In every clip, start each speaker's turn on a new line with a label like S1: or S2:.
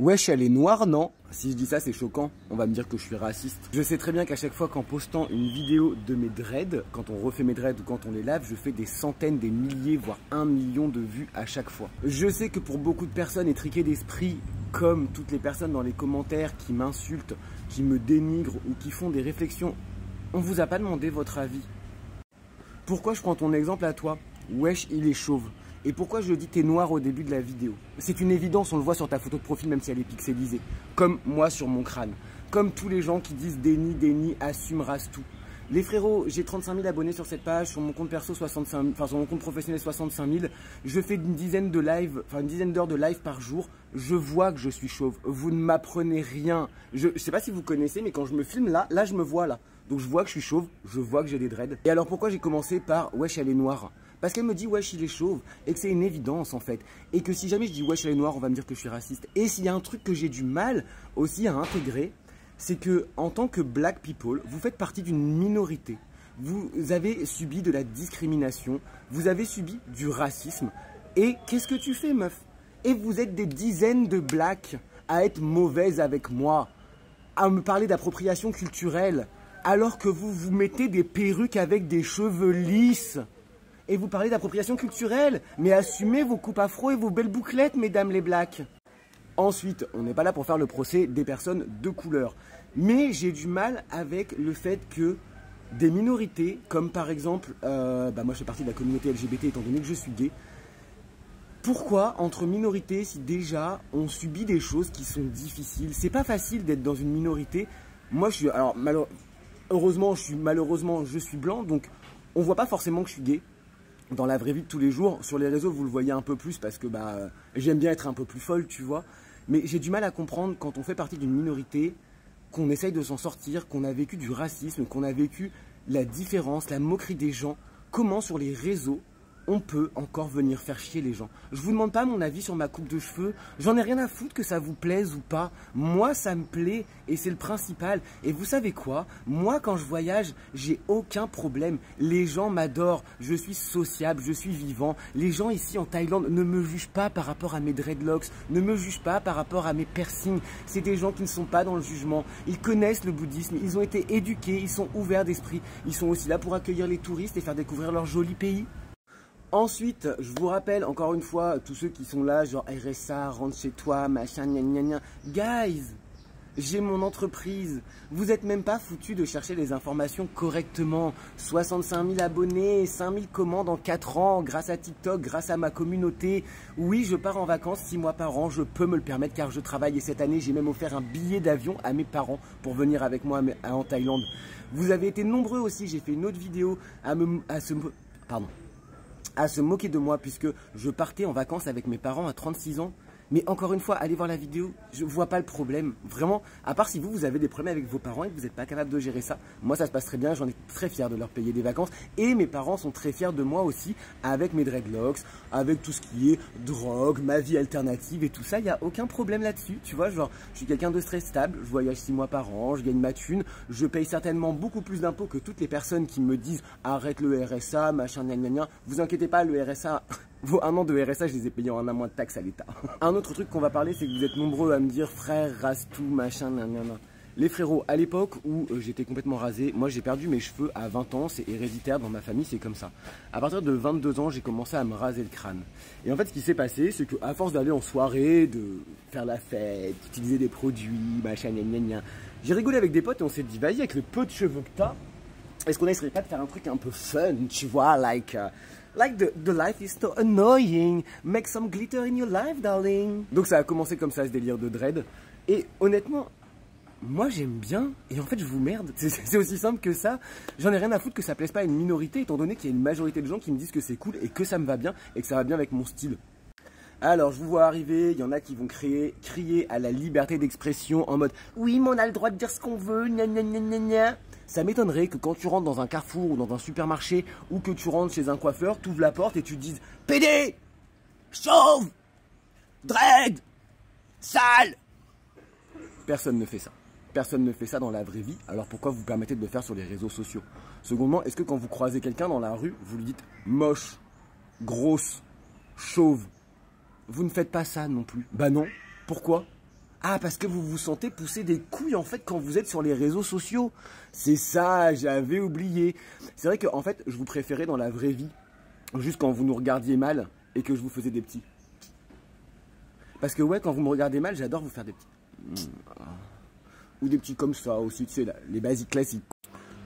S1: Wesh, elle est noire, non? Si je dis ça, c'est choquant. On va me dire que je suis raciste. Je sais très bien qu'à chaque fois qu'en postant une vidéo de mes dreads, quand on refait mes dreads ou quand on les lave, je fais des centaines, des milliers, voire 1 million de vues à chaque fois. Je sais que pour beaucoup de personnes étriquées d'esprit, comme toutes les personnes dans les commentaires qui m'insultent, qui me dénigrent ou qui font des réflexions, on vous a pas demandé votre avis. Pourquoi je prends ton exemple à toi? Wesh, il est chauve. Et pourquoi je dis t'es noir au début de la vidéo? C'est une évidence, on le voit sur ta photo de profil même si elle est pixelisée. Comme moi sur mon crâne. Comme tous les gens qui disent déni, assume, rase tout. Les frérots, j'ai 35 000 abonnés sur cette page, sur mon compte perso 65 000, enfin sur mon compte professionnel 65 000. Je fais une dizaine d'heures de live par jour. Je vois que je suis chauve. Vous ne m'apprenez rien. Je sais pas si vous connaissez, mais quand je me filme là je me vois là. Donc je vois que je suis chauve, je vois que j'ai des dreads. Et alors pourquoi j'ai commencé par wesh elle est noire? Parce qu'elle me dit wesh il est chauve et que c'est une évidence en fait. Et que si jamais je dis wesh elle est noire, on va me dire que je suis raciste. Et s'il y a un truc que j'ai du mal aussi à intégrer, c'est que en tant que black people, vous faites partie d'une minorité. Vous avez subi de la discrimination, vous avez subi du racisme. Et qu'est-ce que tu fais meuf? Et vous êtes des dizaines de blacks à être mauvaises avec moi, à me parler d'appropriation culturelle, alors que vous vous mettez des perruques avec des cheveux lisses. Et vous parlez d'appropriation culturelle, mais assumez vos coupes afro et vos belles bouclettes, mesdames les blacks. Ensuite, on n'est pas là pour faire le procès des personnes de couleur. Mais j'ai du mal avec le fait que des minorités, comme par exemple, moi je fais partie de la communauté LGBT étant donné que je suis gay. Pourquoi entre minorités si déjà on subit des choses qui sont difficiles? C'est pas facile d'être dans une minorité. Moi je suis, alors malheureusement je suis blanc, donc on voit pas forcément que je suis gay. Dans la vraie vie de tous les jours, sur les réseaux vous le voyez un peu plus parce que j'aime bien être un peu plus folle, tu vois. Mais j'ai du mal à comprendre quand on fait partie d'une minorité, qu'on essaye de s'en sortir, qu'on a vécu du racisme, qu'on a vécu la différence, la moquerie des gens, comment sur les réseaux on peut encore venir faire chier les gens. Je vous demande pas mon avis sur ma coupe de cheveux, j'en ai rien à foutre que ça vous plaise ou pas. Moi ça me plaît et c'est le principal. Et vous savez quoi? Moi quand je voyage, j'ai aucun problème. Les gens m'adorent, je suis sociable, je suis vivant. Les gens ici en Thaïlande ne me jugent pas par rapport à mes dreadlocks, ne me jugent pas par rapport à mes piercings. C'est des gens qui ne sont pas dans le jugement. Ils connaissent le bouddhisme, ils ont été éduqués, ils sont ouverts d'esprit. Ils sont aussi là pour accueillir les touristes et faire découvrir leur joli pays. Ensuite, je vous rappelle encore une fois, tous ceux qui sont là, genre RSA, rentre chez toi, machin, gna gna gna. Guys, j'ai mon entreprise. Vous n'êtes même pas foutus de chercher les informations correctement. 65 000 abonnés, 5 000 commandes en 4 ans, grâce à TikTok, grâce à ma communauté. Oui, je pars en vacances 6 mois par an, je peux me le permettre car je travaille. Et cette année, j'ai même offert un billet d'avion à mes parents pour venir avec moi en Thaïlande. Vous avez été nombreux aussi, j'ai fait une autre vidéo à se moquer de moi puisque je partais en vacances avec mes parents à 36 ans. Mais encore une fois, allez voir la vidéo, je vois pas le problème. Vraiment, à part si vous avez des problèmes avec vos parents et que vous n'êtes pas capable de gérer ça. Moi, ça se passe très bien, j'en ai très fier de leur payer des vacances. Et mes parents sont très fiers de moi aussi avec mes dreadlocks, avec tout ce qui est drogue, ma vie alternative et tout ça. Il n'y a aucun problème là-dessus, tu vois. Genre, je suis quelqu'un de très stable, je voyage 6 mois par an, je gagne ma thune. Je paye certainement beaucoup plus d'impôts que toutes les personnes qui me disent arrête le RSA, machin, gna gna gna. Vous inquiétez pas, le RSA... Vos 1 an de RSA, je les ai payés en 1 mois de taxes à l'État. Un autre truc qu'on va parler, c'est que vous êtes nombreux à me dire frère, rase tout, machin, nanana. Les frérots, à l'époque où j'étais complètement rasé, moi j'ai perdu mes cheveux à 20 ans, c'est héréditaire dans ma famille, c'est comme ça. À partir de 22 ans, j'ai commencé à me raser le crâne. Et en fait, ce qui s'est passé, c'est qu'à force d'aller en soirée, de faire la fête, d'utiliser des produits, machin, gna gna gna, j'ai rigolé avec des potes et on s'est dit, vas-y, avec le peu de cheveux que t'as, est-ce qu'on essaierait pas de faire un truc un peu fun, tu vois, like the life is so annoying, make some glitter in your life, darling. Donc ça a commencé comme ça, ce délire de dread. Et honnêtement, moi j'aime bien, et en fait je vous merde, c'est aussi simple que ça. J'en ai rien à foutre que ça plaise pas à une minorité, étant donné qu'il y a une majorité de gens qui me disent que c'est cool et que ça me va bien, et que ça va bien avec mon style. Alors, je vous vois arriver, il y en a qui vont crier à la liberté d'expression en mode « Oui, mais on a le droit de dire ce qu'on veut, gna gna gna gna gna ». Ça m'étonnerait que quand tu rentres dans un carrefour ou dans un supermarché ou que tu rentres chez un coiffeur, tu ouvres la porte et tu te dises « PD, chauve, dread, sale ». Personne ne fait ça. Personne ne fait ça dans la vraie vie, alors pourquoi vous permettez de le faire sur les réseaux sociaux? Secondement, est-ce que quand vous croisez quelqu'un dans la rue, vous lui dites « moche, grosse, chauve ». Vous ne faites pas ça non plus. Bah non. Pourquoi? Ah, parce que vous vous sentez pousser des couilles en fait quand vous êtes sur les réseaux sociaux. C'est ça, j'avais oublié. C'est vrai qu'en fait, je vous préférais dans la vraie vie, juste quand vous nous regardiez mal et que je vous faisais des petits. Parce que ouais, quand vous me regardez mal, j'adore vous faire des petits. Ou des petits comme ça aussi, tu sais, là, les basiques classiques.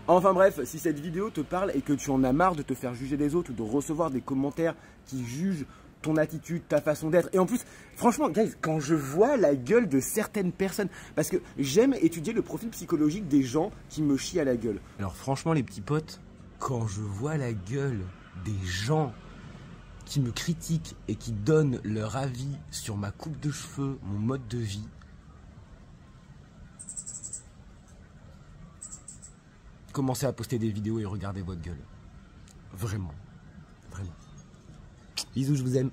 S1: Enfin bref, si cette vidéo te parle et que tu en as marre de te faire juger des autres ou de recevoir des commentaires qui jugent ton attitude, ta façon d'être. Et en plus, franchement, guys, quand je vois la gueule de certaines personnes, parce que j'aime étudier le profil psychologique des gens qui me chient à la gueule. Alors franchement, les petits potes, quand je vois la gueule des gens qui me critiquent et qui donnent leur avis sur ma coupe de cheveux, mon mode de vie, commencez à poster des vidéos et regardez votre gueule. Vraiment. Vraiment. Bisous, je vous aime.